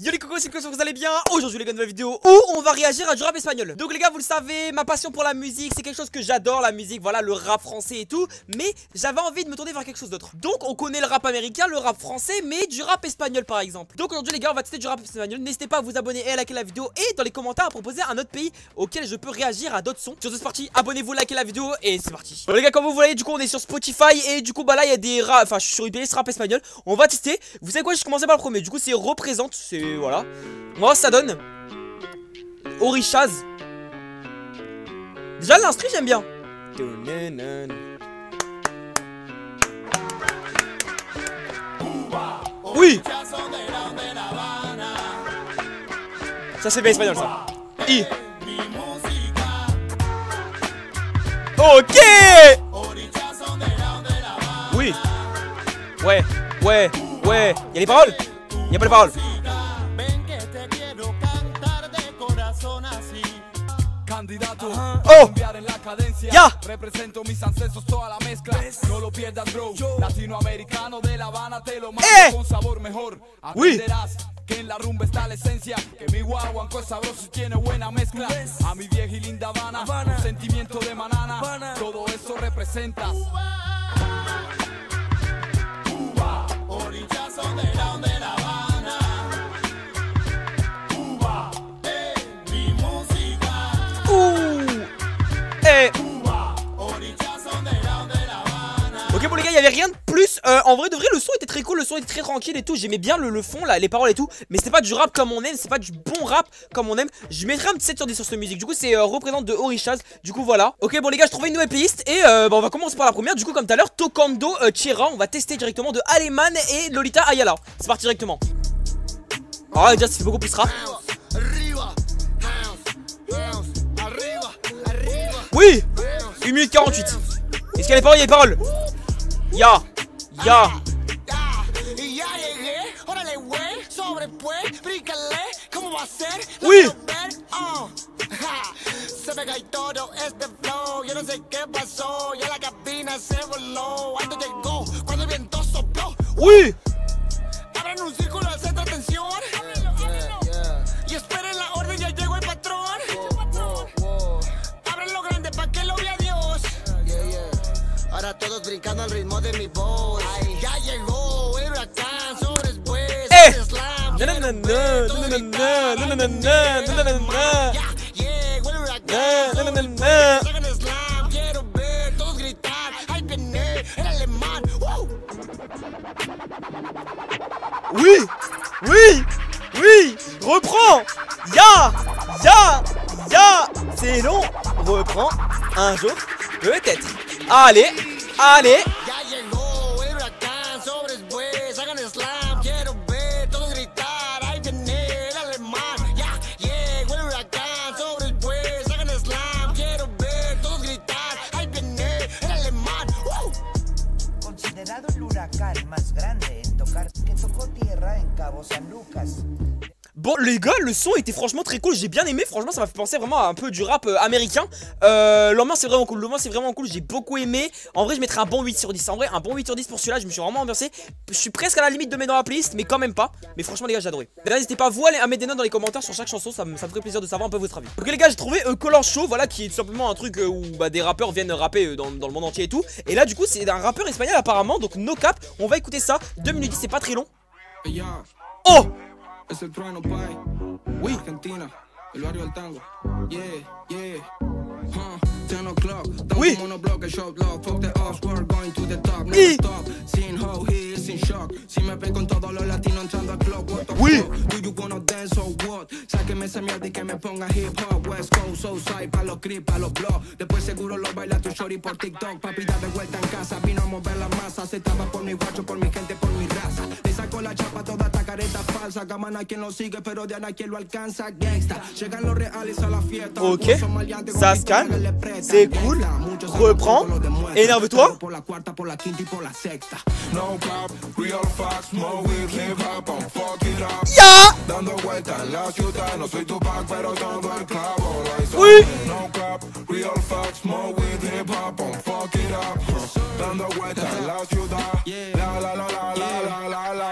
Yo les cocos, c'est que vous allez bien. Aujourd'hui les gars, une nouvelle vidéo où on va réagir à du rap espagnol. Donc les gars, vous le savez, ma passion pour la musique, c'est quelque chose que j'adore, la musique, voilà, le rap français et tout. Mais j'avais envie de me tourner vers quelque chose d'autre. Donc on connaît le rap américain, le rap français, mais du rap espagnol par exemple. Donc aujourd'hui les gars, on va tester du rap espagnol. N'hésitez pas à vous abonner et à liker la vidéo, et dans les commentaires à proposer un autre pays auquel je peux réagir à d'autres sons. Sur ce, c'est parti, abonnez-vous, likez la vidéo et c'est parti. Bon les gars, comme vous voyez, du coup on est sur Spotify et du coup bah là il y a des rap, enfin je suis sur une playlist rap espagnol. On va tester. Vous savez quoi, je commençais par le premier. Du coup c'est représente, c'est voilà. Moi ça donne Orichaz. Déjà l'instru j'aime bien. Oui. Ça c'est bien espagnol ça. I. Ok. Oui. Ouais. Y'a les paroles? Y'a pas les paroles. Oh! Ya! Oui! Que en la rumba está la esencia, que mi guaguanco es sabroso y tiene buena mezcla. A mi vieja y linda Habana, un sentimiento de manana, todo eso representa. Cuba, orillas son de la Habana. Cuba, mi música. Cuba, orillas son de la Habana. Ok bon les gars, il y avait rien de plus. En vrai de vrai le son était très cool, le son était très tranquille et tout. J'aimais bien le fond là, les paroles et tout. Mais c'était pas du rap comme on aime, c'est pas du bon rap comme on aime. Je mettrais un petit 7 sur 10 sur cette musique. Du coup c'est représente de Orichaz. Du coup voilà. Ok bon les gars, je trouvais une nouvelle playlist. Et bah, on va commencer par la première. Du coup comme tout à l'heure, Tocando Chera. On va tester directement de Aleman et Lolita Ayala. C'est parti directement. Alors là déjà ça fait beaucoup plus rap. Oui. 1 minute 48. Est-ce qu'il y a les paroles? Il y a les paroles. Ya. Oui. Se me cae todo este flow, yo no sé qué pasó, ya la cabina se voló, cuando llegó, cuando el viento sopló. Oui. Abran un círculo al centro de atención, y esperen la orden, ya llegó el patrón. Abran lo grande pa' que lo vea Dios. Ahora todos brincando al ritmo de mi voz. Ya llegó el huracán, sobre después el slam. Ya llegó el huracán, sacan el slam. Quiero ver todos gritar, ahí viene el alemán. Oui. Reprends. Ya. C'est long. Reprends. Un jour, peut-être. Allez. Ya llegó el huracán, sobre después hagan slam. Quiero ver todos gritar, ahí viene el alemán. Ya llegó el huracán, sobre después hagan slam. Quiero ver todos gritar, ahí viene el alemán. Considerado el huracán más grande en tocar, que tocó tierra en Cabo San Lucas. Bon les gars, le son était franchement très cool, j'ai bien aimé, franchement ça m'a fait penser vraiment à un peu du rap américain. L'ambiance c'est vraiment cool, j'ai beaucoup aimé. En vrai je mettrais un bon 8 sur 10, en vrai un bon 8 sur 10 pour celui-là, je me suis vraiment ambiancé. Je suis presque à la limite de mettre dans la playlist, mais quand même pas. Mais franchement les gars j'ai adoré. D'ailleurs n'hésitez pas à vous à mettre des notes dans les commentaires sur chaque chanson, ça me ferait plaisir de savoir un peu votre avis. Ok les gars, j'ai trouvé Color Show, voilà, qui est tout simplement un truc où bah, des rappeurs viennent rapper dans le monde entier et tout. Et là du coup c'est un rappeur espagnol apparemment, donc no cap, on va écouter ça, 2 minutes 10, c'est pas très long. Oh! Es el trueno, pai. Oui. Argentina, el barrio del tango. Yeah. 10 o'clock. Oui. Monoblock, shop love. Fuck the off, we're going to the top. Never stop. Seeing how he is in shock. Si me ve con todos los latinos entrando al club. What the fuck? Do you wanna dance or what? Sáqueme esa mierda y que me ponga hip hop. West Coast, Southside, pa' los creep, pa' los blogs. Después seguro lo baila tu shorty por TikTok. Papi, da de vuelta en casa. Vino a mover la masa. Se estaba por mi guacho, por mi gente, por mi raza. Le saco la chapa, toda esta careta falsa. Gamana quien lo sigue, pero Diana quien lo alcanza. Gangsta. Llegan los reales a la fiesta. Ok, ça se calme, c'est cool. Reprends, énerve-toi. Ya. Dando vueltas en la ciudad, no soy Tupac, pero todo el clavo. Oui. No cap, real facts, more with hip hop, fuck it up. Dando vueltas en la ciudad, la la la la la la la.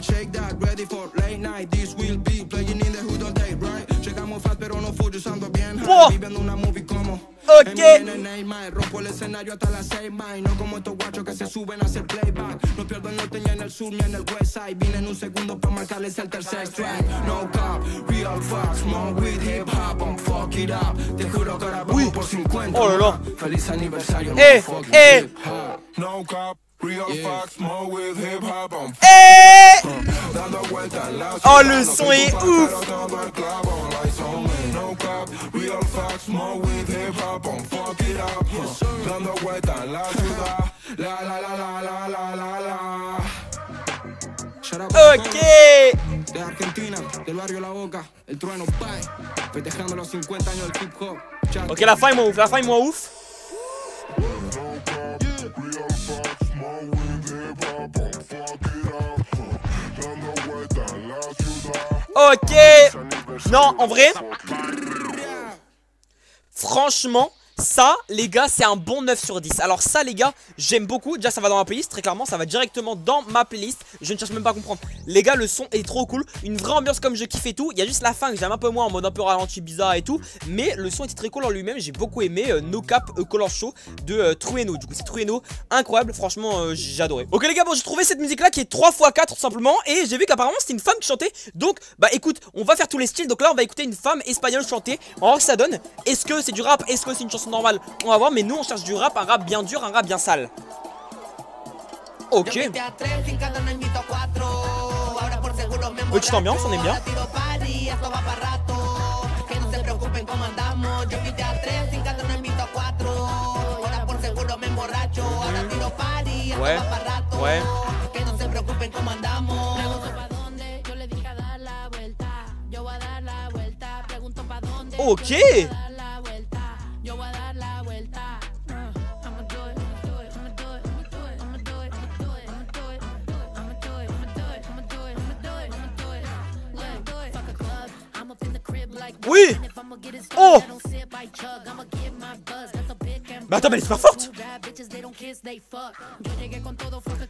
Shake that, ready for late night. This will be playing in the hood all day, right? Llegamos fat, pero no full, usando bien high. Viviendo una movie como. Ok. Rompo el escenario hasta las 6, no como estos guachos que se suben a hacer playback. No pierdo el norte ni en el sur ni en el west side. Vine en un segundo para marcarles el tercer strike. No cap, real facts, more with hip hop, fuck it up. Te juro que ahora vamos por 50. Oh là là. Feliz aniversario, hip hop. No cap, real facts, more with hip hop, dando vueltas en la ciudad. Oh, le son est ouf. No cap, real facts, more with hip hop, fuck it up. Dando vueltas en la ciudad. La la la la la la la la. Ok. De Argentina, del barrio La Boca, el trueno, bye. Festejando los 50 años del hip hop. Ok, la fin est moins ouf, la fin est moins ouf. Ok. Non, en vrai, franchement, ça, les gars, c'est un bon 9 sur 10. Alors ça, les gars, j'aime beaucoup. Déjà, ça va dans ma playlist, très clairement. Ça va directement dans ma playlist. Je ne cherche même pas à comprendre. Les gars, le son est trop cool. Une vraie ambiance comme je kiffe et tout. Il y a juste la fin que j'aime un peu moins, en mode un peu ralenti, bizarre et tout. Mais le son était très cool en lui-même. J'ai beaucoup aimé No Cap Color Show de Trueno. Du coup, c'est Trueno. Incroyable. Franchement, j'ai adoré. Ok, les gars, bon, j'ai trouvé cette musique-là qui est 3x4 tout simplement. Et j'ai vu qu'apparemment, c'était une femme qui chantait. Donc, bah écoute, on va faire tous les styles. Donc là, on va écouter une femme espagnole chanter. On va voir ce que ça donne. Est-ce que c'est du rap? Est-ce que c'est une chanson normale? On va voir. Mais nous on cherche du rap, un rap bien dur, un rap bien sale. Ok. Petite ambiance, on aime bien. Ouais, ouais. Ok. Oui. Oh. Mais attends, mais elle est super forte.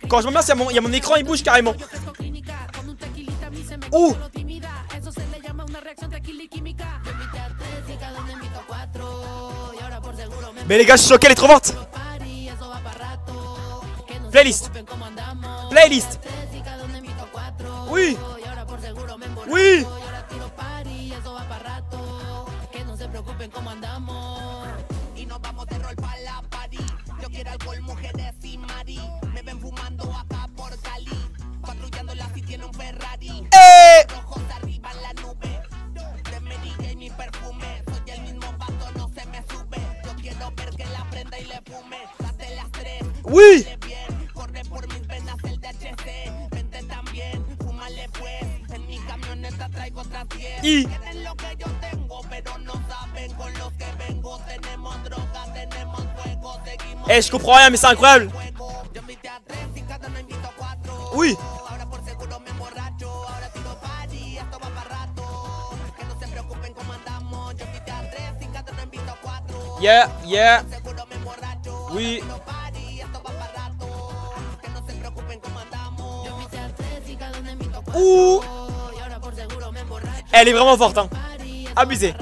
Quand je me mets, il y a mon écran, il bouge carrément. Oh. Mais les gars, je suis choqué, elle est trop forte. Playlist. Playlist. Oui. Oui. Oui. I. Eh, je comprends rien, mais c'est incroyable. Oui. Yeah, yeah. Oui. Ouh. Elle est vraiment forte, hein. Abusé.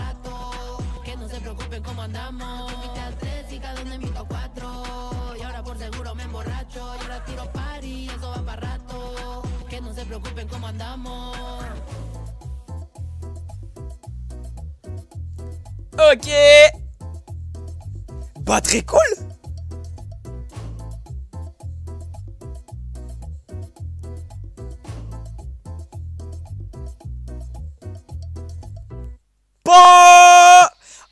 Ok. Bah très cool.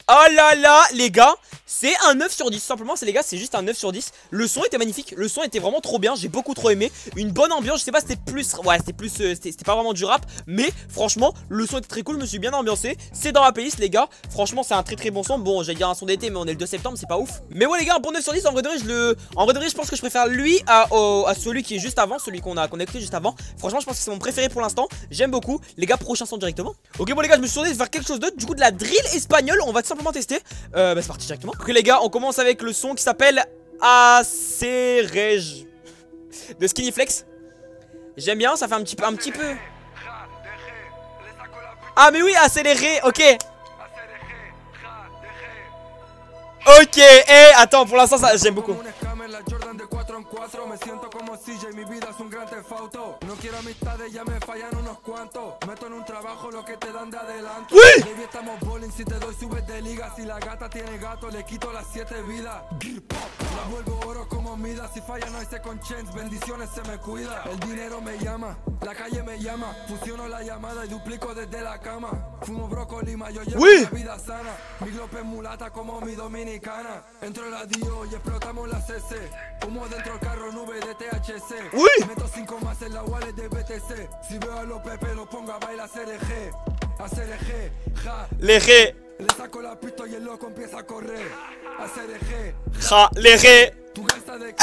Oh là là, les gars, C'est un 9 sur 10, simplement, c'est les gars, c'est juste un 9 sur 10. Le son était magnifique, le son était vraiment trop bien, j'ai beaucoup trop aimé. Une bonne ambiance, je sais pas, c'était plus, ouais, c'était plus, c'était pas vraiment du rap, mais franchement, le son était très cool, je me suis bien ambiancé. C'est dans la playlist, les gars, franchement, c'est un très très bon son. Bon, j'allais dire un son d'été, mais on est le 2 septembre, c'est pas ouf. Mais ouais, les gars, un bon 9 sur 10, en vrai de vrai, je pense que je préfère lui à celui qui est juste avant, celui qu'on a écouté juste avant. Franchement, je pense que c'est mon préféré pour l'instant, j'aime beaucoup. Les gars, prochain son directement. Ok, bon, les gars, je me suis tourné de faire quelque chose d'autre, du coup, de la drill espagnole, on va tout simplement tester. Bah, c'est parti directement. Ok, les gars, on commence avec le son qui s'appelle Acerej de Skinny Flex. J'aime bien, ça fait un petit peu. Ah mais oui, accéléré, ok. Ok, attends, pour l'instant ça j'aime beaucoup. Me siento como CJ, mi vida es un gran tefauto. No quiero amistades, ya me fallan unos cuantos. Meto en un trabajo lo que te dan de adelanto. ¡Uy! Baby, estamos bowling, si te doy subes de liga. Si la gata tiene gato, le quito las 7 vidas. La vuelvo oro como mida. Si falla no hay second chance, bendiciones se me cuida. El dinero me llama, la calle me llama. Fusiono la llamada y duplico desde la cama. Fumo brócoli, yo llevo una vida sana. Mi glope mulata como mi dominicana. Entro en la Dio y explotamos la CC. Humo dentro del carro, nube de THC. Uy. Meto 5 más en la wallet de BTC. Si veo a los Pepe lo pongo a bailar CRG. ACRG, ja. Leje. Le saco la pistola y el loco empieza a correr. ACRG, Ja, leje. tu gasta de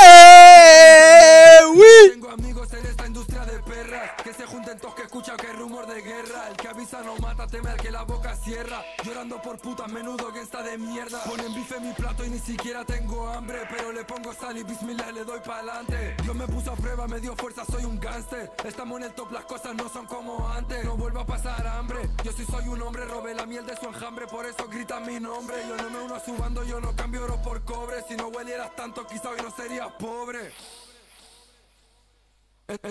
oui. Tengo amigos en esta industria de perras. Que se junten todos que escuchan que es rumor de guerra. El que avisa no mata, teme al que la boca cierra. Llorando por putas, menudo gangsta de mierda. Ponen bife en mi plato y ni siquiera tengo hambre. Pero le pongo sal y bismillah le doy pa'lante. Dios me puso a prueba, me dio fuerza, soy un gánster. Estamos en el top, las cosas no son como antes. No vuelvo a pasar hambre. Yo sí soy un hombre, robé la miel de su enjambre. Por eso gritan mi nombre. Yo no me uno a su bando, yo no cambio oro por cobre. Si no huelieras tanto, quizá hoy no serías pobre.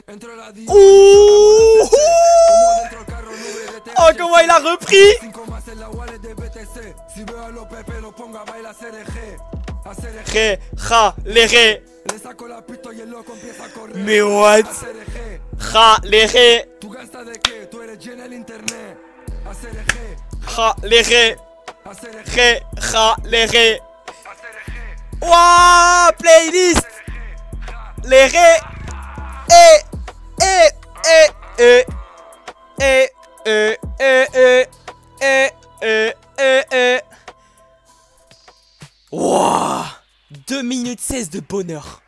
Entro la Dio. Oh, comment il a repris. Ré, ja, les ré. Mais what? Ja, les ré. Ja, les ré. Ré, ja, les ré. Wouah, playlist. Les ré. Wouah, 2 minutes 16 de bonheur.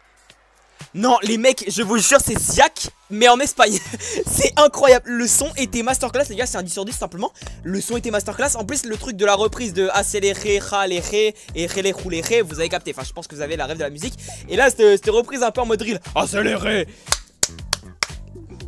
Non les mecs, je vous jure c'est Ziak, mais en Espagne. C'est incroyable, le son était masterclass les gars, c'est un 10 sur 10 simplement. Le son était masterclass, en plus le truc de la reprise de accéléré, raléré et relé rouléré, vous avez capté, enfin je pense que vous avez la rêve de la musique. Et là c'était reprise un peu en mode drill, accéléré.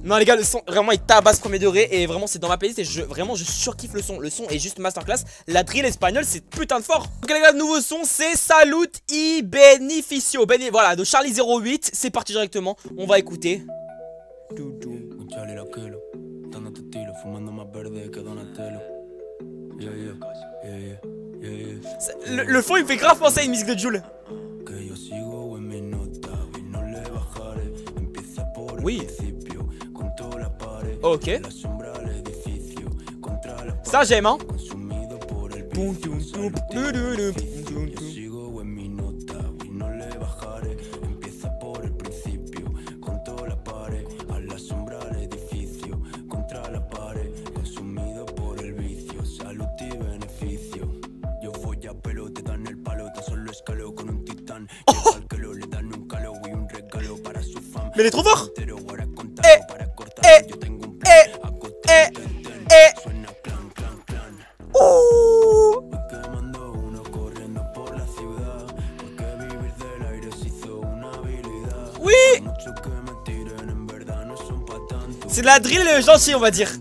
Non les gars, le son vraiment il tabasse premier degré et vraiment c'est dans ma playlist et je surkiffe le son. Le son est juste masterclass. La drill espagnole c'est putain de fort. Ok les gars, le nouveau son c'est Salud y Beneficio. Voilà, de Charlie 08. C'est parti directement, on va écouter. Le fond il me fait grave penser à une musique de Jul. Oui. Ok. Ça j'aime hein. Mais il est trop fort. Oui. C'est de la drill gentille on va dire.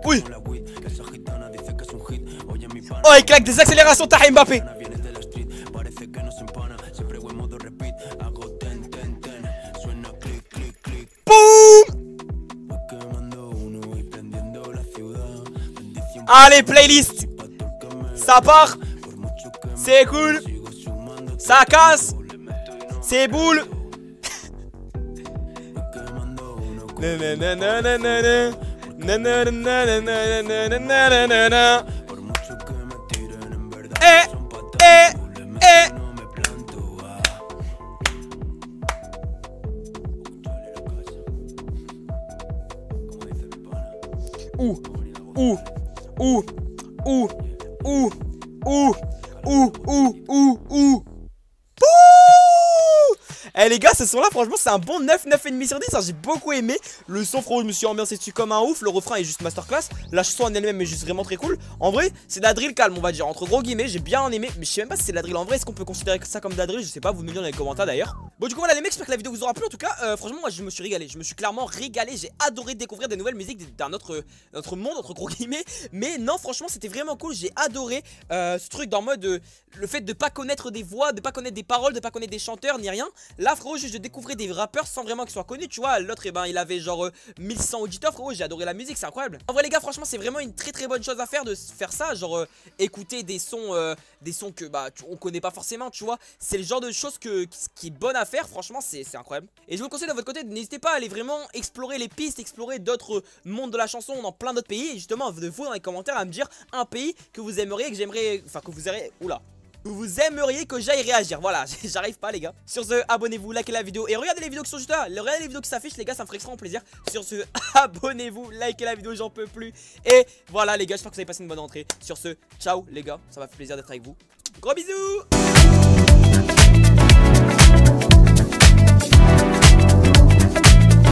Oui. Oh il claque des accélérations t'as Mbappé. Allez playlist. Ça part. C'est cool. Ça casse. C'est boule. Eh les gars, ce son là franchement c'est un bon 9, 9,5 sur 10 hein, j'ai beaucoup aimé. Le son frérot, je me suis ambiancé dessus comme un ouf. Le refrain est juste masterclass. La chanson en elle-même est juste vraiment très cool. En vrai c'est de la drill calme on va dire, entre gros guillemets. J'ai bien aimé, mais je sais même pas si c'est de la drill en vrai. Est-ce qu'on peut considérer ça comme de la drill? Je sais pas, vous me le dites dans les commentaires d'ailleurs. Bon du coup voilà les mecs, j'espère que la vidéo vous aura plu. En tout cas franchement moi je me suis régalé. Je me suis clairement régalé, j'ai adoré découvrir des nouvelles musiques d'un autre monde, entre gros guillemets. Mais non franchement c'était vraiment cool. J'ai adoré ce truc dans mode le fait de pas connaître des voix, de pas connaître des paroles, de pas connaître des chanteurs ni rien. Là frérot juste de découvrir des rappeurs sans vraiment qu'ils soient connus, tu vois. L'autre, il avait genre 1100 auditeurs, frérot. J'ai adoré la musique, c'est incroyable. En vrai, les gars, franchement, c'est vraiment une très bonne chose à faire de faire ça. Genre, écouter des sons que on connaît pas forcément, tu vois. C'est le genre de choses qui est bonne à faire, franchement, c'est incroyable. Et je vous conseille de votre côté, n'hésitez pas à aller vraiment explorer les pistes, explorer d'autres mondes de la chanson dans plein d'autres pays. Et justement, de vous dans les commentaires à me dire un pays que vous aimeriez, que j'aimerais, enfin, que vous aurez. Oula. Vous aimeriez que j'aille réagir. Voilà, j'arrive pas les gars. Sur ce, abonnez-vous, likez la vidéo et regardez les vidéos qui sont juste là. Regardez les vidéos qui s'affichent les gars, ça me ferait extrêmement plaisir. Sur ce, abonnez-vous, likez la vidéo, j'en peux plus. Et voilà les gars, j'espère que vous avez passé une bonne entrée. Sur ce, ciao les gars, ça m'a fait plaisir d'être avec vous. Gros bisous.